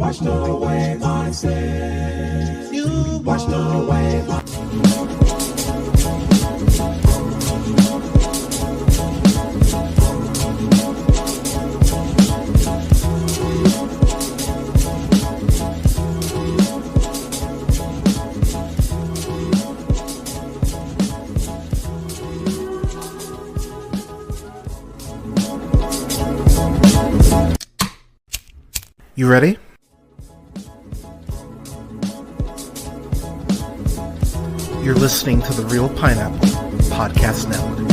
washed away my sins. You washed away my... You ready? You're listening to the Real Pineapple Podcast Network.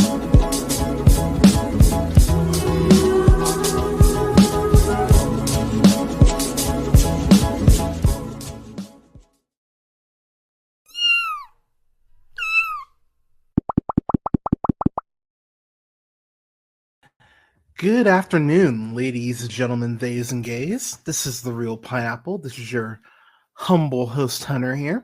Good afternoon, ladies, gentlemen, theys, and gays. This is the Real Pineapple. This is your humble host, Hunter, here.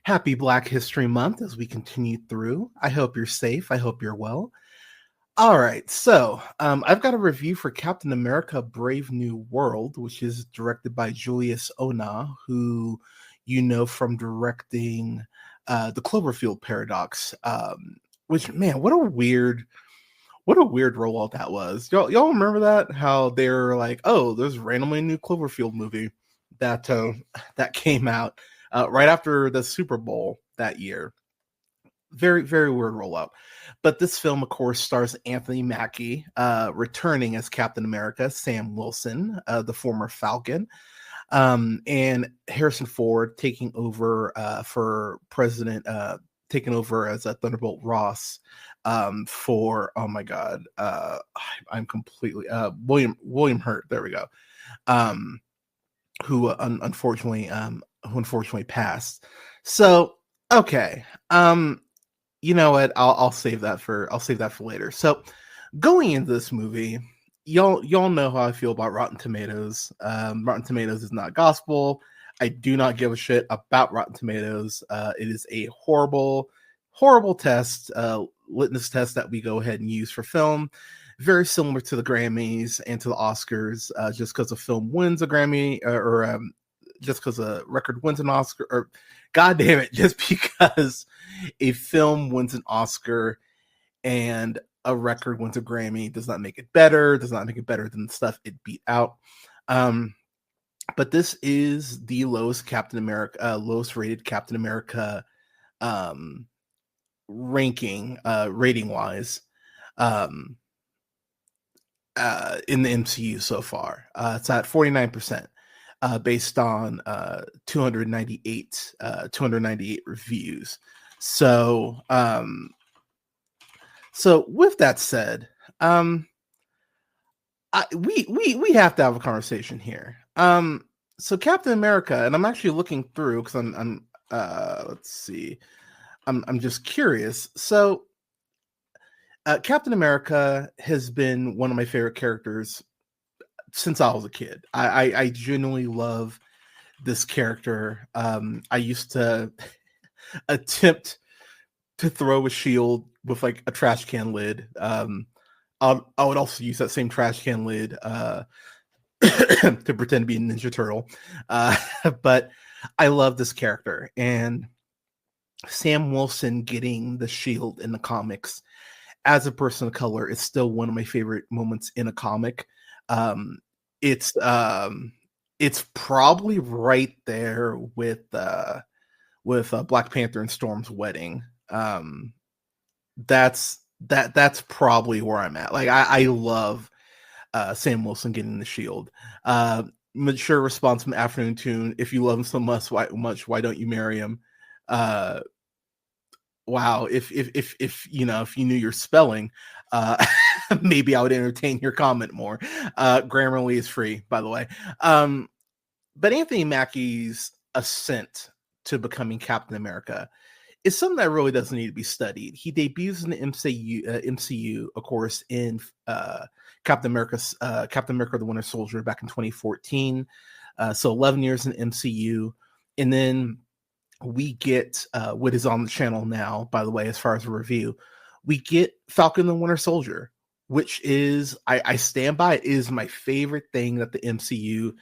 Happy Black History Month as we continue through. I hope you're safe. I hope you're well. All right, so I've got a review for Captain America Brave New World, which is directed by Julius Onah, who you know from directing The Cloverfield Paradox, which, man, what a weird rollout that was. Y'all remember that? How they're like, oh, there's randomly a new Cloverfield movie that came out right after the Super Bowl that year. Very, very weird rollout. But this film, of course, stars Anthony Mackie returning as Captain America, Sam Wilson, the former Falcon, and Harrison Ford taking over for President, taking over as a Thunderbolt Ross for, oh my God, I'm completely William Hurt. There we go. Who unfortunately passed. So okay, you know what? I'll save that for later. So going into this movie, y'all know how I feel about Rotten Tomatoes. Rotten Tomatoes is not gospel. I do not give a shit about Rotten Tomatoes. It is a horrible test, litmus test that we go ahead and use for film. Very similar to the Grammys and to the Oscars. Just because a film wins a Grammy, or just because a record wins an Oscar, or God damn it, just because a film wins an Oscar and a record wins a Grammy does not make it better. Does not make it better than the stuff it beat out. But this is the lowest rated Captain America ranking, rating wise, in the MCU so far. It's at 49%, based on 298 reviews. So with that said, we have to have a conversation here. So Captain America, and I'm actually looking through because I'm let's see, I'm just curious. So Captain America has been one of my favorite characters since I was a kid. I genuinely love this character. I used to attempt to throw a shield with like a trash can lid. I would also use that same trash can lid to pretend to be a Ninja Turtle. But I love this character, and Sam Wilson getting the shield in the comics as a person of color is still one of my favorite moments in a comic. It's probably right there with Black Panther and Storm's wedding. That's probably where I'm at. Like I love Sam Wilson getting the shield. Mature response from Afternoon Tune: if you love him so much, why don't you marry him? Wow, if you know, if you knew your spelling, maybe I would entertain your comment more. Grammarly is free, by the way. But Anthony Mackie's ascent to becoming Captain America is something that really doesn't need to be studied. He debuts in the MCU, of course, in Captain America: The Winter Soldier back in 2014. So 11 years in MCU, and then we get what is on the channel now, by the way, as far as a review, we get Falcon the Winter Soldier, which is, I stand by it, is my favorite thing that the MCU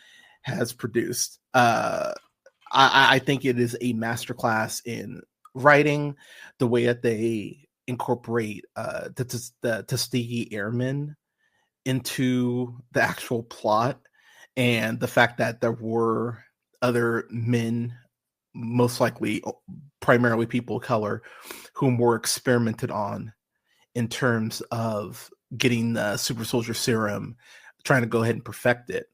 has produced. I think it is a masterclass in writing, the way that they incorporate the Tuskegee Airmen into the actual plot, and the fact that there were other men, most likely primarily people of color, whom were experimented on in terms of getting the super soldier serum, trying to go ahead and perfect it.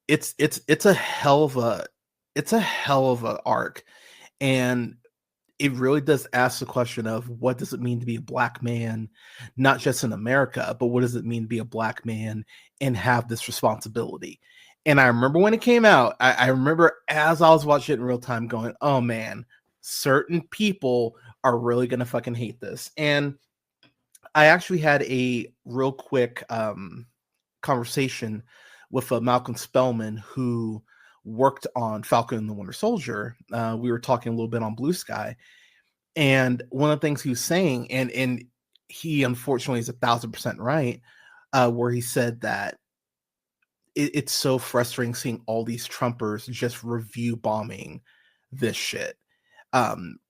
It's a hell of a arc, and it really does ask the question of what does it mean to be a black man, not just in America, but what does it mean to be a black man and have this responsibility? And I remember when it came out, I remember as I was watching it in real time going, oh man, certain people are really going to fucking hate this. And I actually had a real quick conversation with Malcolm Spellman, who worked on Falcon and the Winter Soldier. We were talking a little bit on Blue Sky, and one of the things he was saying, and he unfortunately is 1,000% right, where he said that it's so frustrating seeing all these Trumpers just review bombing this shit.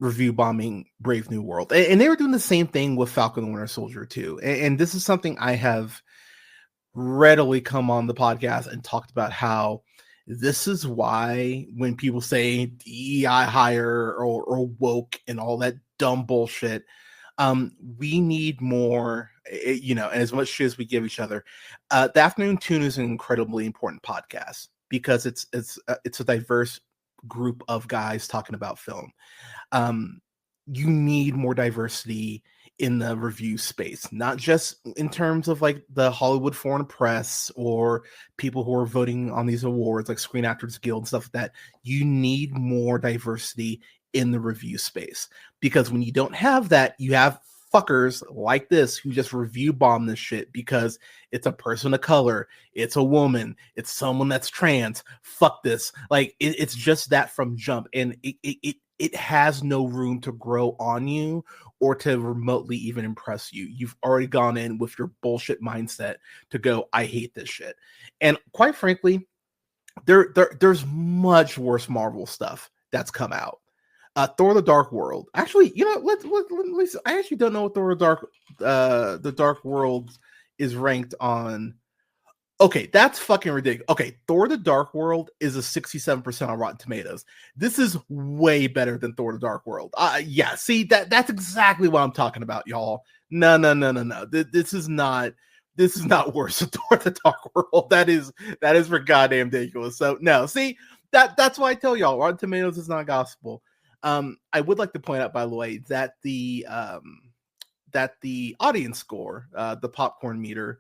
Review bombing Brave New World, and they were doing the same thing with Falcon and Winter Soldier too. And this is something I have readily come on the podcast and talked about, how this is why when people say DEI hire or woke and all that dumb bullshit, we need more, and as much shit as we give each other. The Afternoon Tune is an incredibly important podcast because it's a diverse group of guys talking about film. You need more diversity in the review space, not just in terms of like the Hollywood Foreign Press or people who are voting on these awards like Screen Actors Guild and stuff like that. You need more diversity in the review space, because when you don't have that, you have fuckers like this who just review bomb this shit because it's a person of color, it's a woman, it's someone that's trans. Fuck this. Like it's just that from jump, and it has no room to grow on you or to remotely even impress you. You've already gone in with your bullshit mindset to go, I hate this shit. And quite frankly, there's much worse Marvel stuff that's come out. Thor: The Dark World. Actually, let's I actually don't know what the Dark World is ranked on. Okay, that's fucking ridiculous. Okay, Thor: The Dark World is a 67% on Rotten Tomatoes. This is way better than Thor: The Dark World. Yeah, see, that's exactly what I'm talking about, y'all. No. This is not worse than Thor: The Dark World. That is for goddamn ridiculous. So no, see, that's why I tell y'all, Rotten Tomatoes is not gospel. I would like to point out, by the way, that the audience score, the popcorn meter,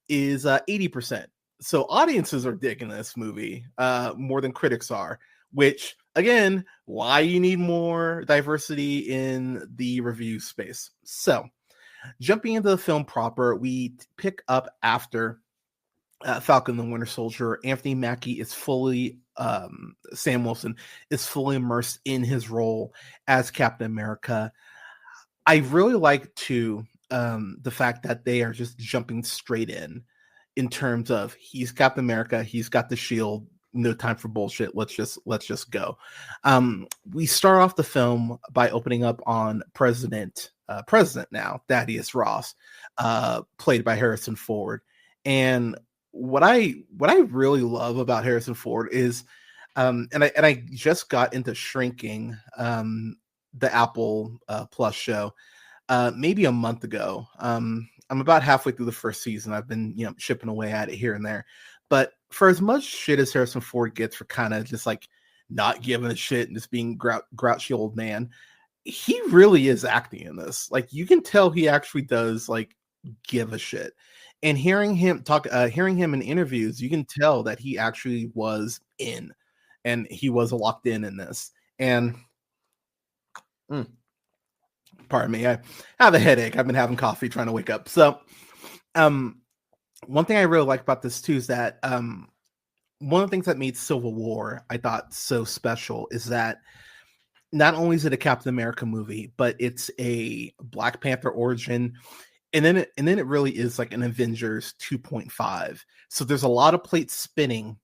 is 80%. So audiences are digging this movie more than critics are, which again, why you need more diversity in the review space. So jumping into the film proper, we pick up after Falcon and the Winter Soldier. Anthony Mackie is fully Sam Wilson is fully immersed in his role as Captain America. I really like the fact that they are just jumping straight in terms of he's Captain America, he's got the shield, no time for bullshit. Let's just go. We start off the film by opening up on President now, Thaddeus Ross, played by Harrison Ford. And what I really love about Harrison Ford is, and I just got into Shrinking, the Apple Plus show, maybe a month ago. I'm about halfway through the first season. I've been chipping away at it here and there. But for as much shit as Harrison Ford gets for kind of just like not giving a shit and just being grouchy old man, he really is acting in this. Like you can tell he actually does like give a shit. And hearing him in interviews, you can tell that he actually was in, and he was locked in this. And pardon me, I have a headache. I've been having coffee trying to wake up. So, one thing I really like about this too is that one of the things that made Civil War, I thought, so special is that not only is it a Captain America movie, but it's a Black Panther origin. And then it really is like an Avengers 2.5. So there's a lot of plates spinning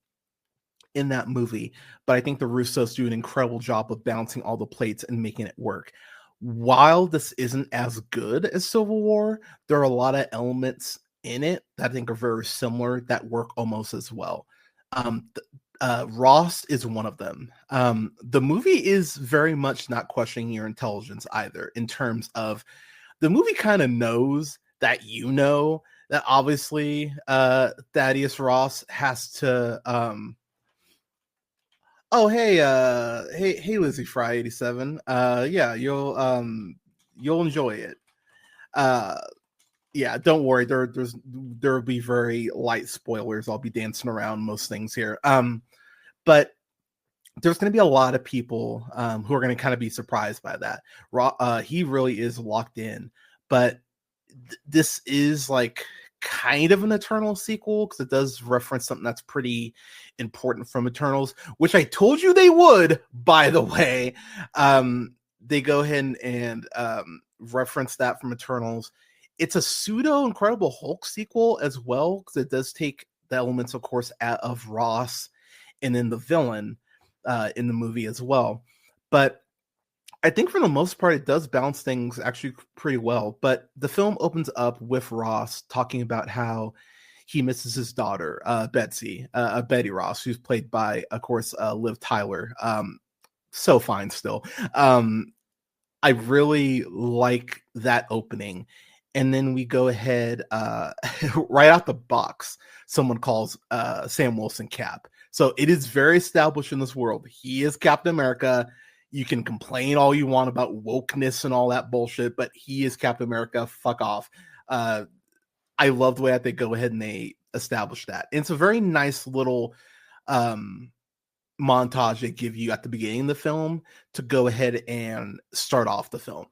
in that movie, but I think the Russos do an incredible job of balancing all the plates and making it work. While this isn't as good as Civil War, there are a lot of elements in it that I think are very similar that work almost as well. Ross is one of them. The movie is very much not questioning your intelligence either, in terms of the movie kind of knows that you know that obviously Thaddeus Ross has to oh hey Lizzie Fry 87. Yeah, you'll enjoy it. Uh yeah, don't worry. There'll be very light spoilers. I'll be dancing around most things here. But there's going to be a lot of people who are going to kind of be surprised by that. He really is locked in, but this is like kind of an Eternal sequel because it does reference something that's pretty important from Eternals, which I told you they would, by the way. They go ahead and reference that from Eternals. It's a pseudo Incredible Hulk sequel as well, because it does take the elements, of course, out of Ross and then the villain in the movie as well. But I think for the most part, it does balance things actually pretty well. But the film opens up with Ross talking about how he misses his daughter, Betsy, Betty Ross, who's played by, of course, Liv Tyler. So fine still. I really like that opening. And then we go ahead, right out the box, someone calls Sam Wilson Cap. So it is very established in this world. He is Captain America. You can complain all you want about wokeness and all that bullshit, but he is Captain America. Fuck off. I love the way that they go ahead and they establish that. And it's a very nice little montage they give you at the beginning of the film to go ahead and start off the film.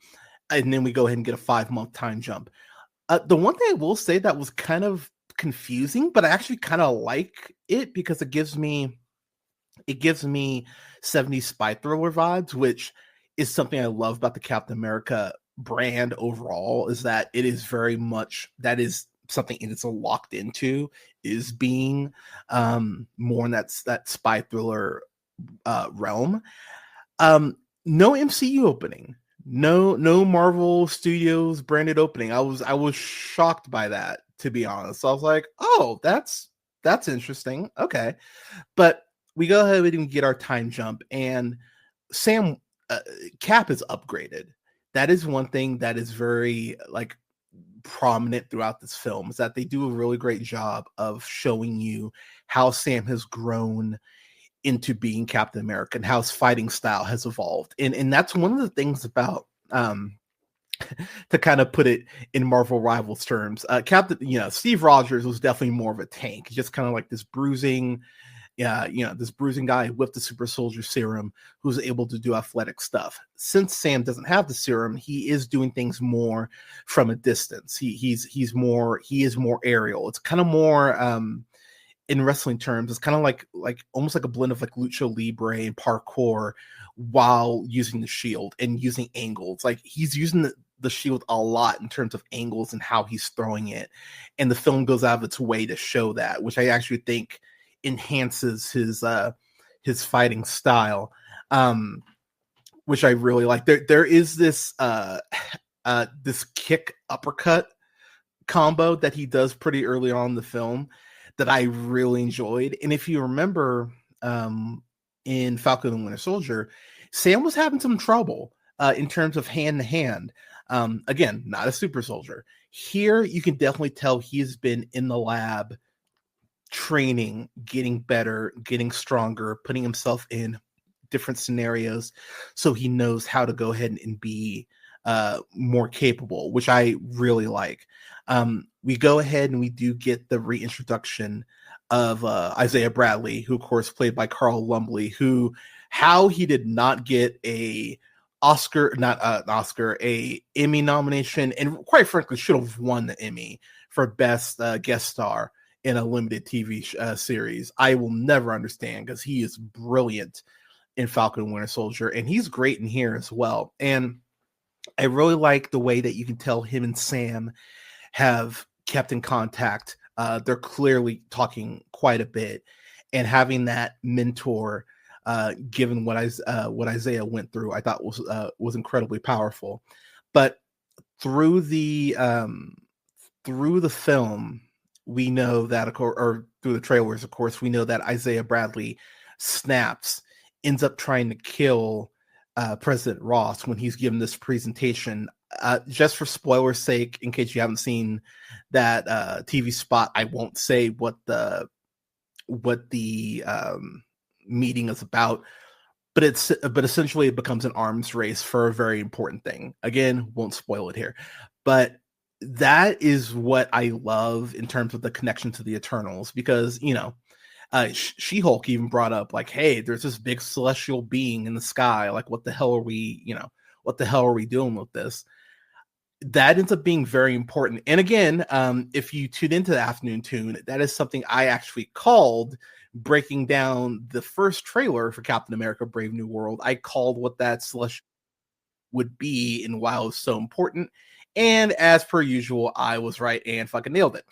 And then we go ahead and get a 5-month time jump. The one thing I will say that was kind of confusing, but I actually kind of like it because it gives me 70s spy thriller vibes, which is something I love about the Captain America brand overall, is that it is very much, that is something it's locked into, is being more in that spy thriller realm. No MCU opening. No Marvel Studios branded opening. I was shocked by that, to be honest. So I was like, oh, that's interesting. Okay. But we go ahead and get our time jump, and Cap is upgraded. That is one thing that is very like prominent throughout this film, is that they do a really great job of showing you how Sam has grown into being Captain America and how his fighting style has evolved. And that's one of the things about to kind of put it in Marvel Rivals terms, Steve Rogers was definitely more of a tank, just kind of like this bruising guy with the super soldier serum who's able to do athletic stuff. Since Sam doesn't have the serum, he is doing things more from a distance. He is more aerial. It's kind of more in wrestling terms, it's kind of like almost like a blend of like lucha libre and parkour while using the shield and using angles. Like he's using the shield a lot in terms of angles and how he's throwing it. And the film goes out of its way to show that, which I actually think enhances his fighting style, which I really like. There is this this kick uppercut combo that he does pretty early on in the film that I really enjoyed. And if you remember in Falcon and Winter Soldier, Sam was having some trouble in terms of hand-to-hand. Again, not a super soldier. Here, you can definitely tell he's been in the lab training, getting better, getting stronger, putting himself in different scenarios so he knows how to go ahead and be more capable, which I really like. We go ahead and we do get the reintroduction of Isaiah Bradley, who of course played by Carl Lumbly, how he did not get a Emmy nomination, and quite frankly should have won the Emmy for best guest star in a limited TV series. I will never understand, because he is brilliant in Falcon and Winter Soldier, and he's great in here as well. And I really like the way that you can tell him and Sam have kept in contact. They're clearly talking quite a bit. and having that mentor, given what Isaiah went through, I thought was incredibly powerful. But through the film, we know that, or through the trailers, of course, we know that Isaiah Bradley snaps, ends up trying to kill President Ross when he's given this presentation. Just for spoiler's sake, in case you haven't seen that TV spot, I won't say what the meeting is about, but essentially it becomes an arms race for a very important thing. Again, won't spoil it here, but that is what I love in terms of the connection to the Eternals, because She-Hulk even brought up, like, hey, there's this big celestial being in the sky. Like, what the hell are we doing with this? That ends up being very important. And again, if you tune into the Afternoon Tune, that is something I actually called breaking down the first trailer for Captain America: Brave New World. I called what that celestial would be and why it was so important. And as per usual, I was right and fucking nailed it.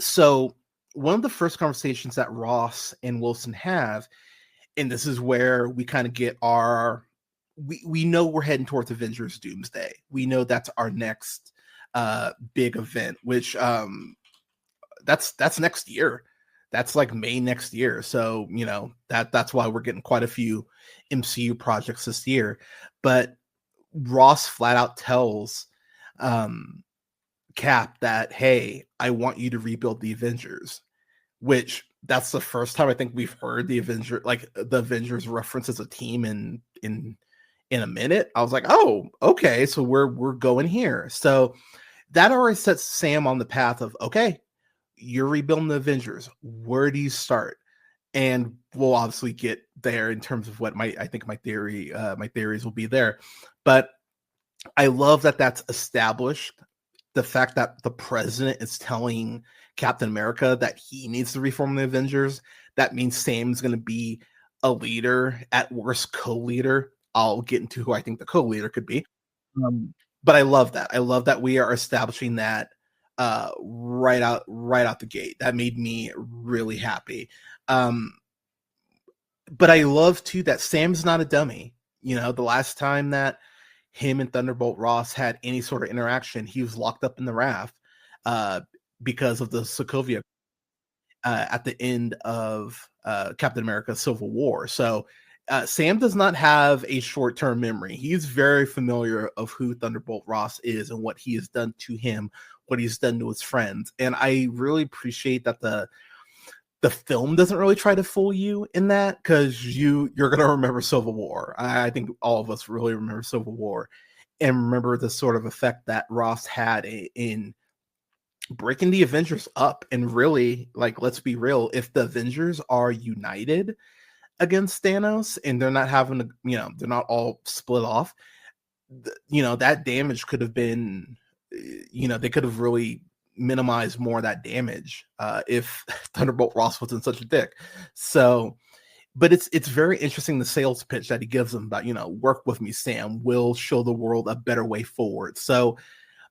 So one of the first conversations that Ross and Wilson have, and this is where we kind of get we know we're heading towards Avengers Doomsday. We know that's our next big event, which that's next year. That's like May next year. So, that's why we're getting quite a few MCU projects this year. But Ross flat out tells Cap that, hey, I want you to rebuild the Avengers, which that's the first time I think we've heard the Avengers reference as a team in a minute. I was like, oh, okay, so we're going here. So that already sets Sam on the path of, okay, you're rebuilding the Avengers. Where do you start? And we'll obviously get there in terms of what my theories will be there. But I love that that's established. The fact that the president is telling Captain America that he needs to reform the Avengers, that means Sam's going to be a leader, at worst co-leader. I'll get into who I think the co-leader could be. But I love that. I love that we are establishing that right out the gate. That made me really happy. But I love too that Sam's not a dummy. The last time that him and Thunderbolt Ross had any sort of interaction, he was locked up in the raft because of the Sokovia at the end of Captain America: Civil War. So Sam does not have a short-term memory. He's very familiar of who Thunderbolt Ross is and what he has done to him, what he's done to his friends. And I really appreciate that the film doesn't really try to fool you in that, because you're going to remember Civil War. I think all of us really remember Civil War and remember the sort of effect that Ross had in breaking the Avengers up. And really, like, let's be real, if the Avengers are united against Thanos and they're not having to, they're not all split off, that damage could have been, they could have really minimized more of that damage if Thunderbolt Ross wasn't such a dick. So, but it's very interesting, the sales pitch that he gives them about, work with me, Sam. We'll show the world a better way forward. So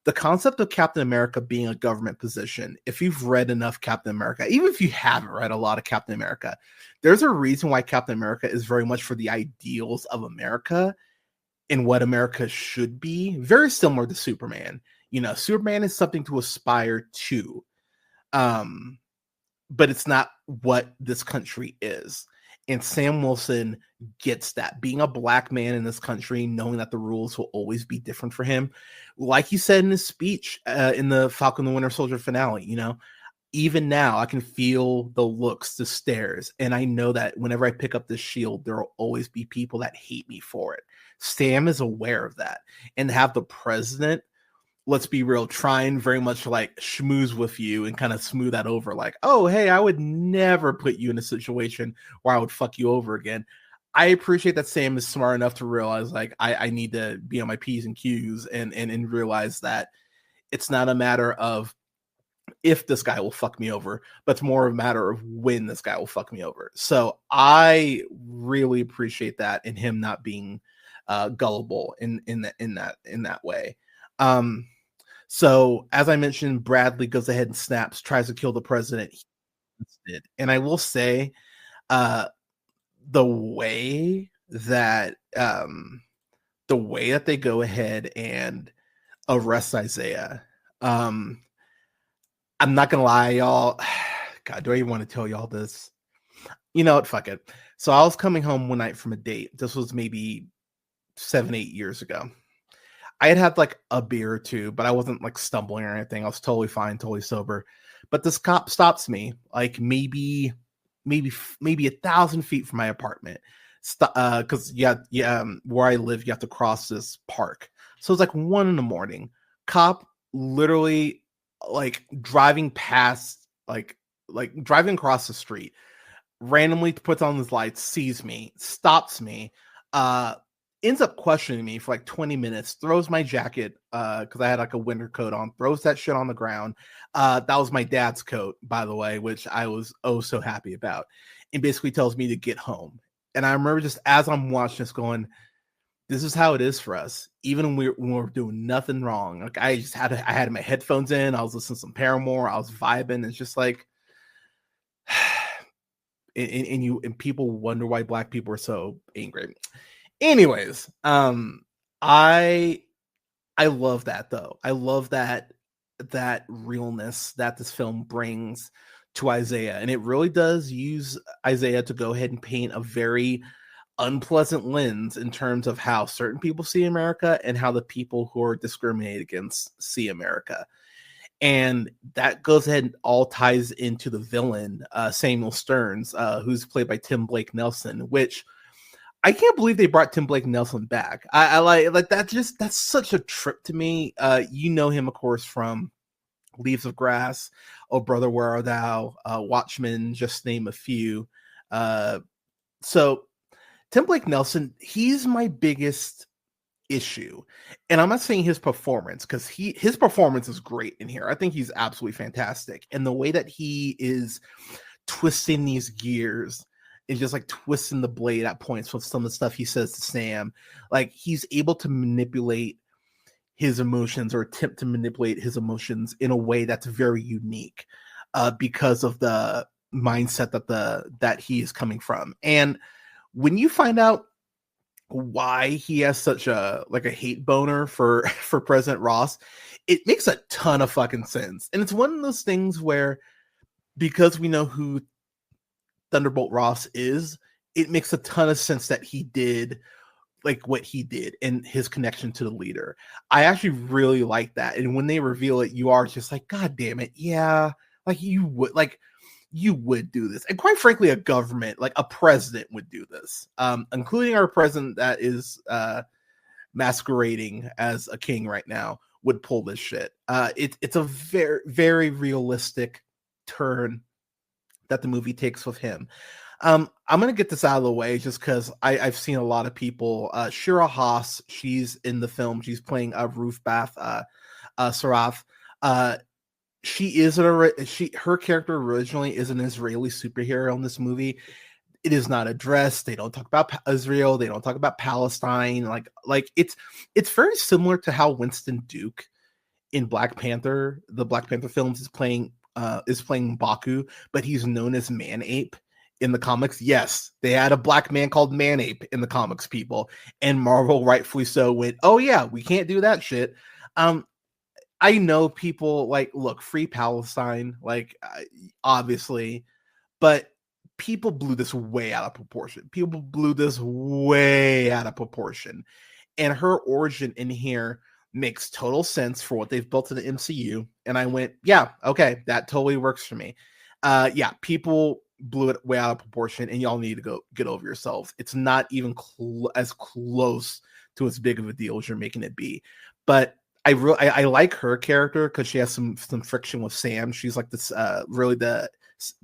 the concept of Captain America being a government position, if you've read enough Captain America, even if you haven't read a lot of Captain America, there's a reason why Captain America is very much for the ideals of America and what America should be. Very similar to Superman. Superman is something to aspire to, but it's not what this country is. And Sam Wilson gets that. Being a black man in this country, knowing that the rules will always be different for him. Like he said in his speech in the Falcon and the Winter Soldier finale, even now I can feel the looks, the stares. And I know that whenever I pick up this shield, there will always be people that hate me for it. Sam is aware of that. And to have the president, let's be real, trying very much like schmooze with you and kind of smooth that over, like, oh, hey, I would never put you in a situation where I would fuck you over again. I appreciate that Sam is smart enough to realize, like, I need to be on my P's and Q's and realize that it's not a matter of if this guy will fuck me over, but it's more of a matter of when this guy will fuck me over. So I really appreciate that in him not being gullible in that way. So as I mentioned, Bradley goes ahead and snaps, tries to kill the president. invested. And I will say, uh, the way that they go ahead and arrest Isaiah, um, I'm not gonna lie, y'all. God, do I even want to tell y'all this? You know what? Fuck it. So I was coming home one night from a date. This was maybe 7, 8 years ago. I had had like a beer or two, but I wasn't like stumbling or anything. I was totally fine, totally sober. But this cop stops me, like maybe 1,000 feet from my apartment. Because where I live, you have to cross this park. So it's like 1 a.m. Cop literally like driving past, like driving across the street, randomly puts on his lights, sees me, stops me, uh, ends up questioning me for like 20 minutes, throws my jacket, because I had like a winter coat on, throws that shit on the ground. That was my dad's coat, by the way, which I was oh so happy about. And basically tells me to get home. And I remember just as I'm watching this going, this is how it is for us, even when we're doing nothing wrong. Like I had my headphones in, I was listening to some Paramore, I was vibing. It's just like, and people wonder why black people are so angry. Anyways, I love that though. I love that realness that this film brings to Isaiah, and it really does use Isaiah to go ahead and paint a very unpleasant lens in terms of how certain people see America and how the people who are discriminated against see America. And that goes ahead and all ties into the villain, Samuel Stearns, who's played by Tim Blake Nelson, which I can't believe they brought Tim Blake Nelson back. I like that. That's such a trip to me. You know him, of course, from Leaves of Grass, Oh Brother, Where Art Thou, Watchmen, just name a few. So Tim Blake Nelson, he's my biggest issue. And I'm not saying his performance, because his performance is great in here. I think he's absolutely fantastic. And the way that he is twisting these gears and just like twisting the blade at points with some of the stuff he says to Sam, like he's able to manipulate his emotions or attempt to manipulate his emotions in a way that's very unique, because of the mindset that he is coming from. And when you find out why he has such a hate boner for for President Ross, it makes a ton of fucking sense. And it's one of those things where, because we know who Thunderbolt Ross is, it makes a ton of sense that he did like what he did and his connection to the leader. I actually really like that. And when they reveal it, you are just like, God damn it, yeah, like you would do this. And quite frankly, a government, like a president, would do this, including our president that is masquerading as a king right now, would pull this shit. It's a very, very realistic turn that the movie takes with him. I'm going to get this out of the way just because I've seen a lot of people. Shira Haas, she's in the film. She's playing Ruth Bath Saraf. Her character originally is an Israeli superhero in this movie. It is not addressed. They don't talk about Israel. They don't talk about Palestine. Like it's very similar to how Winston Duke in Black Panther, the Black Panther films, is playing Baku, but he's known as Man-Ape in the comics. Yes, they had a black man called Man-Ape in the comics, people, and Marvel rightfully so went, oh yeah, we can't do that shit. I know people like, look, free Palestine, like obviously, but people blew this way out of proportion. And her origin in here makes total sense for what they've built in the MCU. And I went, yeah, okay, that totally works for me. Yeah, people blew it way out of proportion, and y'all need to go get over yourselves. It's not even as close to as big of a deal as you're making it be. But I like her character because she has some friction with Sam. She's like this really the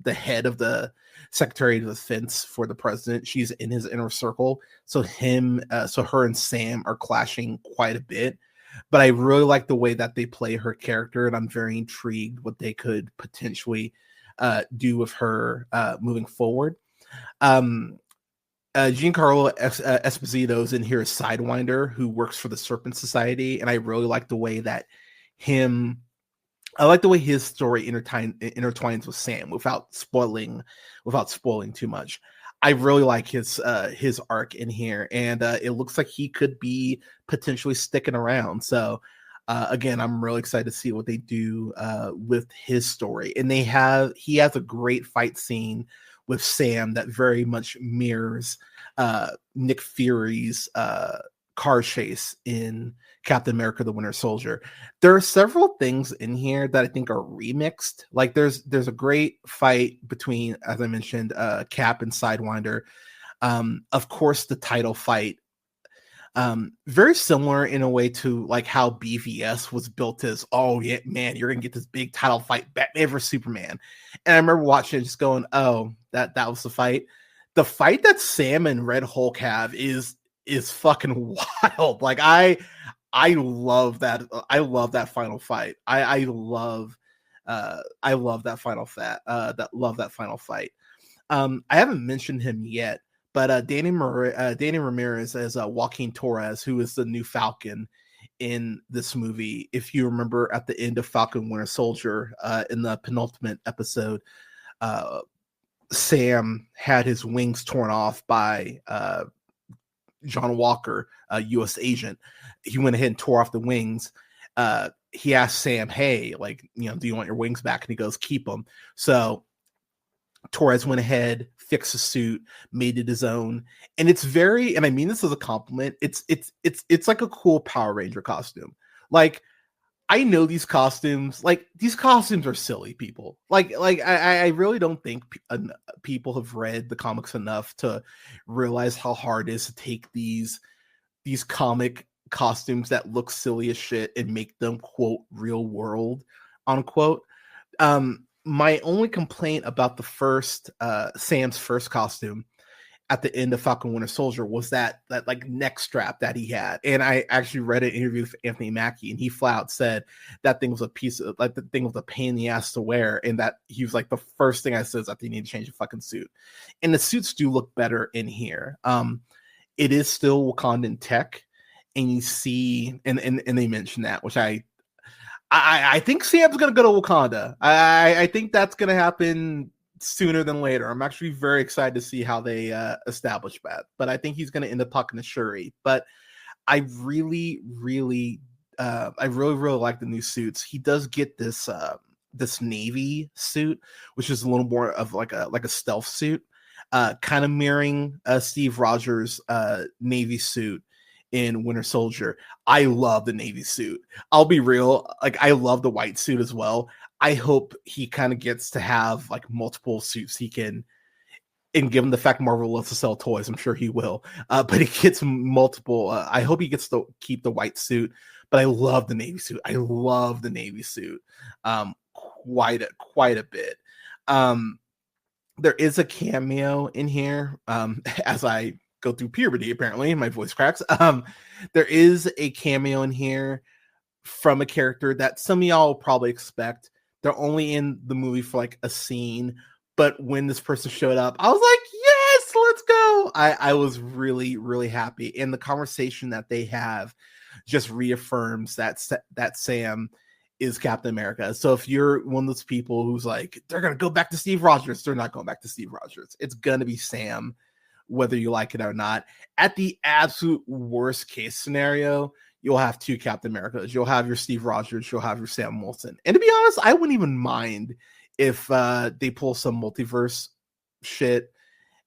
head of the Secretary of Defense for the president. She's in his inner circle. So her and Sam are clashing quite a bit. But I really like the way that they play her character, and I'm very intrigued what they could potentially do with her moving forward. Giancarlo Esposito is in here as Sidewinder, who works for the Serpent Society, and I really like the way that him I like the way his story intertwines with Sam without spoiling too much. I really like his arc in here, and it looks like he could be potentially sticking around. So again, I'm really excited to see what they do with his story. And he has a great fight scene with Sam that very much mirrors Nick Fury's car chase in Captain America: The Winter Soldier. There are several things in here that I think are remixed. Like there's a great fight between, as I mentioned, Cap and Sidewinder. Of course, the title fight, very similar in a way to like how BVS was built as, oh yeah, man, you're gonna get this big title fight, Batman vs Superman. And I remember watching it just going, oh, that was the fight. The fight that Sam and Red Hulk have is fucking wild. Like I love that. I love that final fight. I love that final fight. I haven't mentioned him yet, but Danny Ramirez as Joaquin Torres, who is the new Falcon in this movie. If you remember at the end of Falcon Winter Soldier, in the penultimate episode, Sam had his wings torn off by John Walker, a U.S. agent. He went ahead and tore off the wings. He asked Sam, hey, like, do you want your wings back? And he goes, keep them. So Torres went ahead, fixed the suit, made it his own. And it's very, and I mean this as a compliment, it's like a cool Power Ranger costume. Like, I know these costumes are silly, people. Like I really don't think people have read the comics enough to realize how hard it is to take these comic costumes that look silly as shit and make them, quote, real world, unquote. My only complaint about the first Sam's first costume at the end of Falcon Winter Soldier was that like neck strap that he had. And I actually read an interview with Anthony Mackie, and he flat out said that thing was a piece of, like, the thing was a pain in the ass to wear. And that he was like, the first thing I said is that they need to change the fucking suit. And the suits do look better in here. It is still Wakandan tech, and you see, and they mention that, which I think Sam's gonna go to Wakanda. I think that's gonna happen sooner than later. I'm actually very excited to see how they establish that. But I think he's going to end up talking to Shuri. But I really like the new suits. He does get this this navy suit, which is a little more of like a stealth suit, kind of mirroring Steve Rogers' navy suit in Winter Soldier. I love the navy suit. I'll be real, like, I love the white suit as well. I hope he kind of gets to have like multiple suits he can, and given the fact Marvel loves to sell toys, I'm sure he will. But he gets multiple. I hope he gets to keep the white suit. But I love the navy suit. I love the navy suit quite a bit. There is a cameo in here as I go through puberty. Apparently, my voice cracks. There is a cameo in here from a character that some of y'all will probably expect. They're only in the movie for like a scene, but when this person showed up, I was like, yes, let's go. I was really happy. And the conversation that they have just reaffirms that Sam is Captain America. So if you're one of those people who's like, they're going to go back to Steve Rogers, they're not going back to Steve Rogers. It's going to be Sam, whether you like it or not. At the absolute worst case scenario, you'll have two Captain Americas. You'll have your Steve Rogers, you'll have your Sam Wilson. And to be honest, I wouldn't even mind if they pull some multiverse shit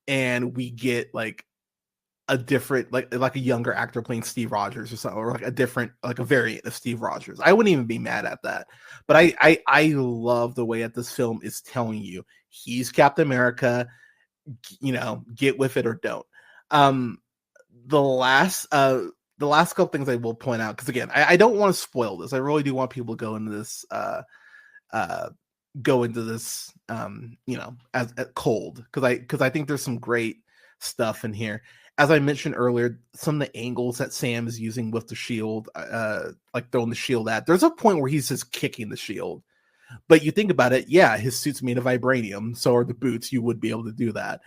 and we get like a different, like a younger actor playing Steve Rogers or something, or like a different, like a variant of Steve Rogers. I wouldn't even be mad at that. But I love the way that this film is telling you he's Captain America, get with it or don't. The last couple things I will point out, because again, I don't want to spoil this. I really do want people to go into this as cold, because I think there's some great stuff in here. As I mentioned earlier, some of the angles that Sam is using with the shield, like throwing the shield at, there's a point where he's just kicking the shield. But you think about it, yeah, his suit's made of vibranium, so are the boots. You would be able to do that.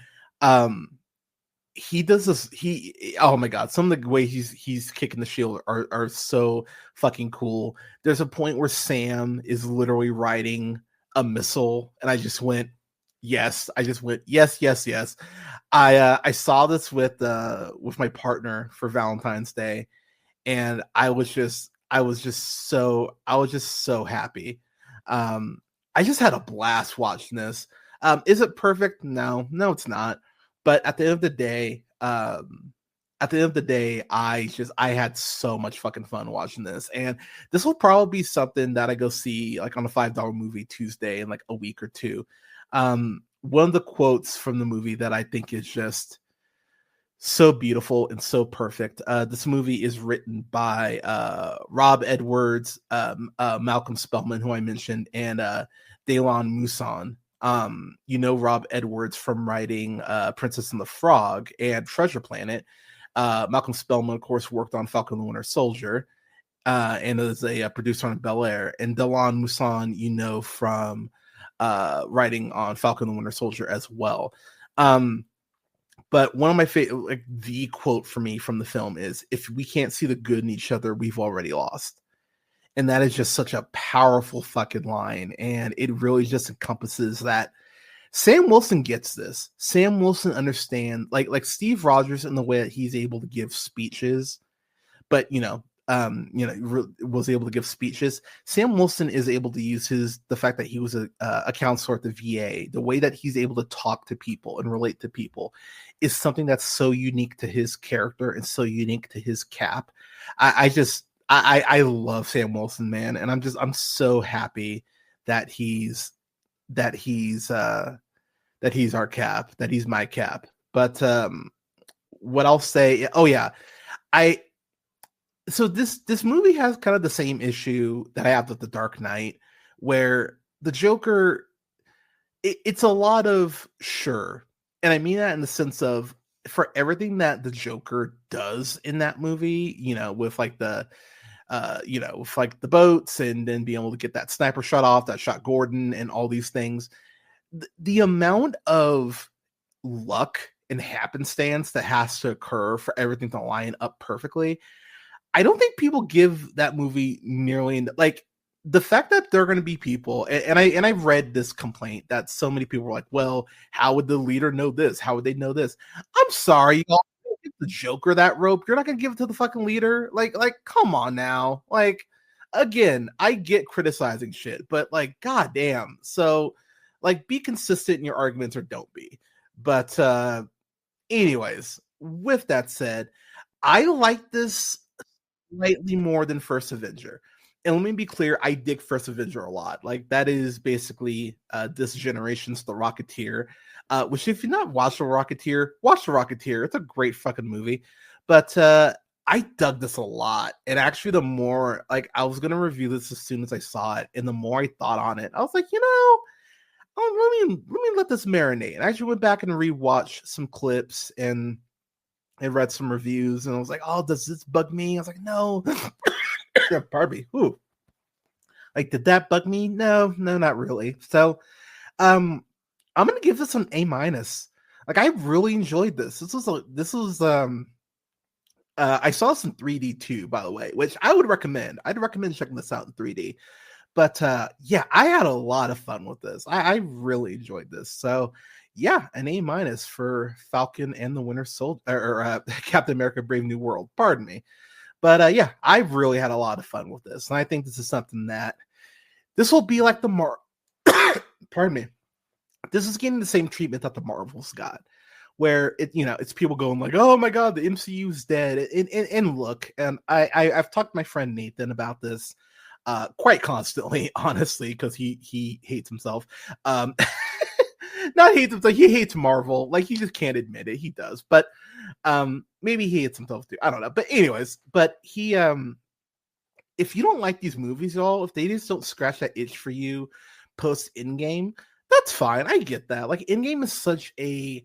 he does this. Oh my god, some of the way he's kicking the shield are so fucking cool. There's a point where Sam is literally riding a missile, and I just went, yes. I just went, yes, yes, yes. I saw this with my partner for Valentine's Day, and I was just so happy. I just had a blast watching this. Is it perfect? No, it's not. But at the end of the day, I had so much fucking fun watching this, and this will probably be something that I go see like on a $5 movie Tuesday in like a week or two. One of the quotes from the movie that I think is just so beautiful and so perfect. This movie is written by Rob Edwards, Malcolm Spellman, who I mentioned, and Daylon Muson. Rob Edwards from writing Princess and the Frog and Treasure Planet. Malcolm Spellman, of course, worked on Falcon and the Winter Soldier and is a producer on Bel Air. And Daylon Muson, from writing on Falcon and the Winter Soldier as well. But one of my favorite, like the quote for me from the film is, "If we can't see the good in each other, we've already lost." And that is just such a powerful fucking line. And it really just encompasses that. Sam Wilson gets this. Sam Wilson understands, like Steve Rogers in the way that he's able to give speeches, but was able to give speeches. Sam Wilson is able to use the fact that he was a counselor at the VA. The way that he's able to talk to people and relate to people is something that's so unique to his character and so unique to his Cap. I love Sam Wilson, man, and I'm so happy that he's our Cap, that he's my Cap. But what I'll say, so this movie has kind of the same issue that I have with The Dark Knight, where the Joker, it's a lot of sure, and I mean that in the sense of, for everything that the Joker does in that movie, with like the with like the boats and then being able to get that sniper shot off that shot Gordon and all these things, the amount of luck and happenstance that has to occur for everything to line up perfectly, I don't think people give that movie nearly like the fact that there are going to be people, and I've read this complaint that so many people were like, well, how would the leader know this? How would they know this? I'm sorry, y'all. Give the Joker that rope. You're not going to give it to the fucking leader. Like, come on now. Like, again, I get criticizing shit, but like, goddamn. So, like, be consistent in your arguments or don't be. But, anyways, with that said, I like this slightly more than First Avenger. And let me be clear, I dig First Avenger a lot. Like, that is basically this generation's The Rocketeer, which if you've not watched The Rocketeer, watch The Rocketeer. It's a great fucking movie. But I dug this a lot. And actually, the more, like, I was going to review this as soon as I saw it. And the more I thought on it, I was like, let me let this marinate. And I actually went back and rewatched some clips and read some reviews. And I was like, oh, does this bug me? I was like, no. Pardon me. Ooh. Like, did that bug me? No, not really. So, I'm gonna give this an A-. Like, I really enjoyed this. This was I saw this in 3D too, by the way, which I would recommend. I'd recommend checking this out in 3D. But yeah, I had a lot of fun with this. I really enjoyed this. So yeah, an A- for Falcon and the Winter Soldier, or Captain America: Brave New World. Pardon me. But yeah, I really had a lot of fun with this. And I think this is something that this will be like the pardon me. This is getting the same treatment that the Marvels got, where it's people going like, oh my God, the MCU's dead. And look, and I've talked to my friend Nathan about this quite constantly, honestly, because he hates himself. Not hates himself, he hates Marvel. Like, he just can't admit it. He does, but maybe he hates himself too. I don't know. But anyways, he if you don't like these movies at all, if they just don't scratch that itch for you post Endgame, that's fine. I get that. Like, Endgame is such a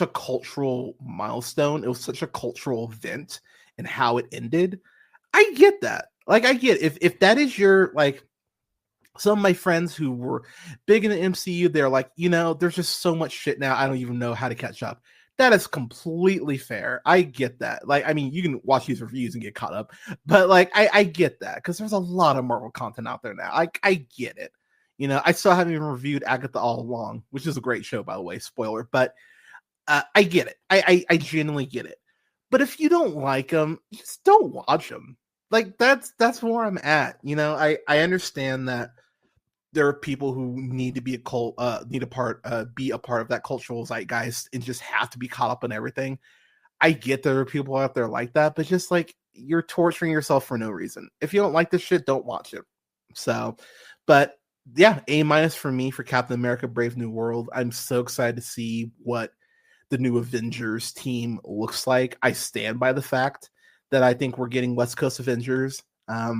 cultural milestone. It was such a cultural event and how it ended. I get that. Like, I get if that is your, like, some of my friends who were big in the MCU, they're like, there's just so much shit now. I don't even know how to catch up. That is completely fair. I get that. Like, I mean, you can watch these reviews and get caught up, but like, I get that because there's a lot of Marvel content out there now. I get it. I still haven't even reviewed Agatha All Along, which is a great show, by the way. Spoiler, but I get it. I genuinely get it. But if you don't like them, just don't watch them. Like that's where I'm at. I understand that there are people who need to be be a part of that cultural zeitgeist and just have to be caught up in everything. I get there are people out there like that, but just like you're torturing yourself for no reason. If you don't like this shit, don't watch it. So, but yeah, A- for me for Captain America: Brave New World. I'm so excited to see what the new Avengers team looks like. I stand by the fact that I think we're getting West Coast Avengers. I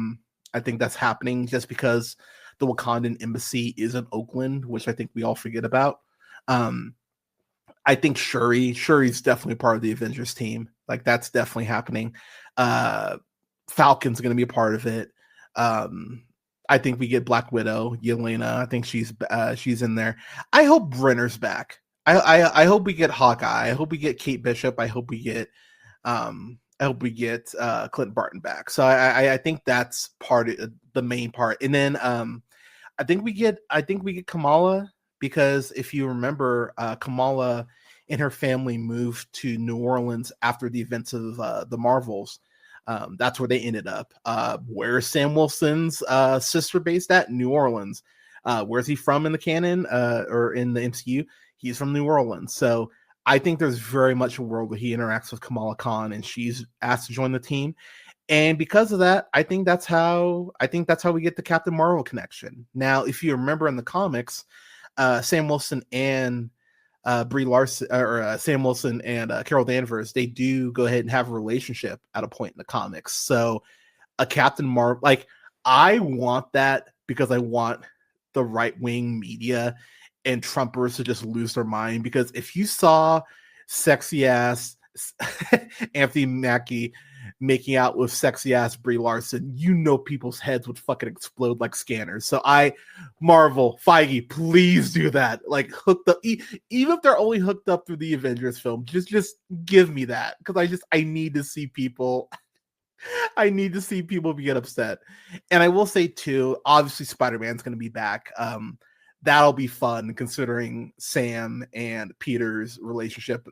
think that's happening just because the Wakandan embassy is in Oakland, which I think we all forget about. I think Shuri's definitely part of the Avengers team. Like that's definitely happening. Falcon's going to be a part of it. I think we get Black Widow, Yelena. I think she's in there. I hope Brenner's back. I hope we get Hawkeye. I hope we get Kate Bishop. I hope we get Clint Barton back. So I think that's part of the main part. And then I think we get Kamala, because if you remember, Kamala and her family moved to New Orleans after the events of the Marvels. That's where they ended up. Where's Sam Wilson's sister based at? New Orleans. Where's he from in the canon or in the MCU? He's from New Orleans. So I think there's very much a world where he interacts with Kamala Khan and she's asked to join the team. And because of that, I think that's how we get the Captain Marvel connection. Now, if you remember in the comics, Sam Wilson and Brie Larson, or Sam Wilson and Carol Danvers, they do go ahead and have a relationship at a point in the comics. So a Captain Marvel, like I want that because I want the right wing media and Trumpers to just lose their mind. Because if you saw sexy ass Anthony Mackie making out with sexy ass Brie Larson, people's heads would fucking explode like scanners. So Marvel, Feige, please do that. Like hooked up, even if they're only hooked up through the Avengers film, just give me that, because I need to see people. I need to see people get upset. And I will say too, obviously Spider-Man's going to be back. That'll be fun considering Sam and Peter's relationship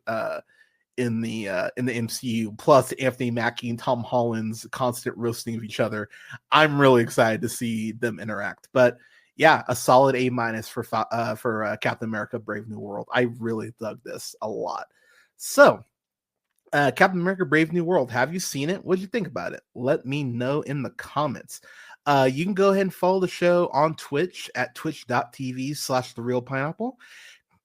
in the MCU, plus Anthony Mackie and Tom Holland's constant roasting of each other. I'm really excited to see them interact. But yeah, a solid A- for Captain America: Brave New World. I really dug this a lot. So Captain America: Brave New World, have you seen it? What did you think about it? Let me know in the comments. You can go ahead and follow the show on Twitch at twitch.tv/TheRealPineapple.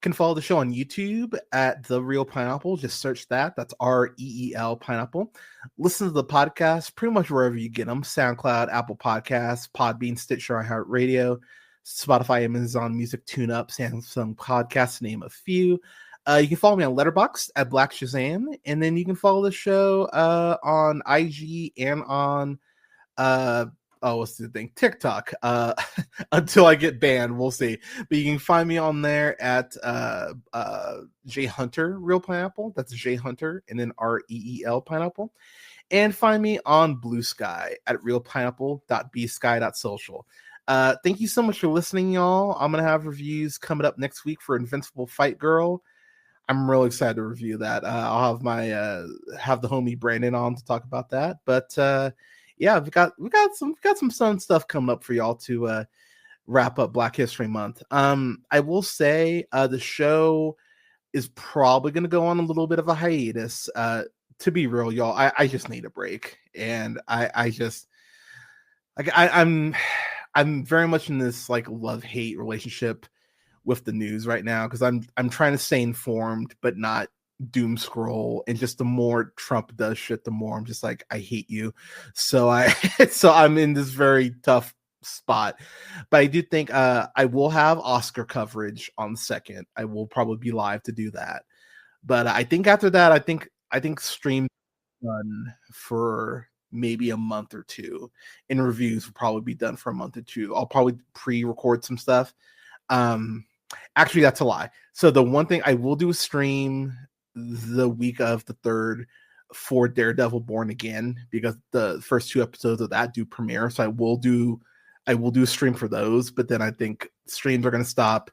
Can follow the show on YouTube at The Real Pineapple. Just search that. That's REEL Pineapple. Listen to the podcast pretty much wherever you get them: SoundCloud, Apple Podcasts, Podbean, Stitcher, iHeartRadio, Spotify, Amazon Music, TuneUp, Samsung Podcasts, to name a few. You can follow me on Letterboxd at Black Shazam, and then you can follow the show on IG and on what's the thing? TikTok. Until I get banned, we'll see. But you can find me on there at J Hunter Real Pineapple. That's J Hunter and then REEL Pineapple. And find me on Blue Sky at realpineapple.bsky.social. Thank you so much for listening, y'all. I'm gonna have reviews coming up next week for Invincible Fight Girl. I'm really excited to review that. I'll have my have the homie Brandon on to talk about that. But yeah, we got some fun stuff coming up for y'all to wrap up Black History Month. I will say the show is probably going to go on a little bit of a hiatus. To be real, y'all, I just need a break, and I'm very much in this like love-hate relationship with the news right now, because I'm trying to stay informed but not doom scroll. And just the more Trump does shit, the more I'm just like, I hate you. So I'm in this very tough spot. But I do think I will have Oscar coverage on the 2nd. I will probably be live to do that. But I think after that, I think stream done for maybe a month or two, and reviews will probably be done for a month or two. I'll probably pre-record some stuff. Actually, that's a lie. So the one thing I will do a stream the week of the 3rd for Daredevil Born Again, because the first 2 episodes of that do premiere. So I will do a stream for those, but then I think streams are going to stop.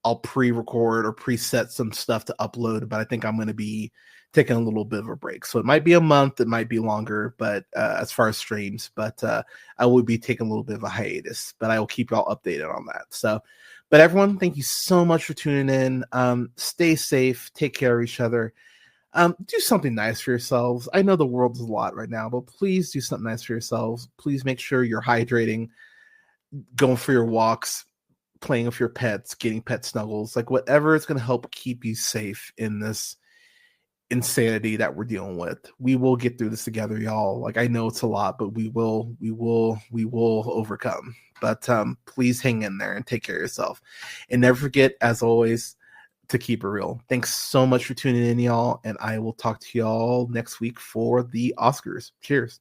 I'll pre-record or preset some stuff to upload, but I think I'm going to be taking a little bit of a break. So it might be a month, it might be longer, but as far as streams, but I will be taking a little bit of a hiatus, but I will keep y'all updated on that. So, but everyone, thank you so much for tuning in. Stay safe, take care of each other. Do something nice for yourselves. I know the world is a lot right now, but please do something nice for yourselves. Please make sure you're hydrating, going for your walks, playing with your pets, getting pet snuggles, like whatever is going to help keep you safe in this insanity that we're dealing with. We will get through this together, y'all. Like, I know it's a lot, but we will overcome. But please hang in there and take care of yourself. And never forget, as always, to keep it real. Thanks so much for tuning in, y'all. And I will talk to y'all next week for the Oscars. Cheers.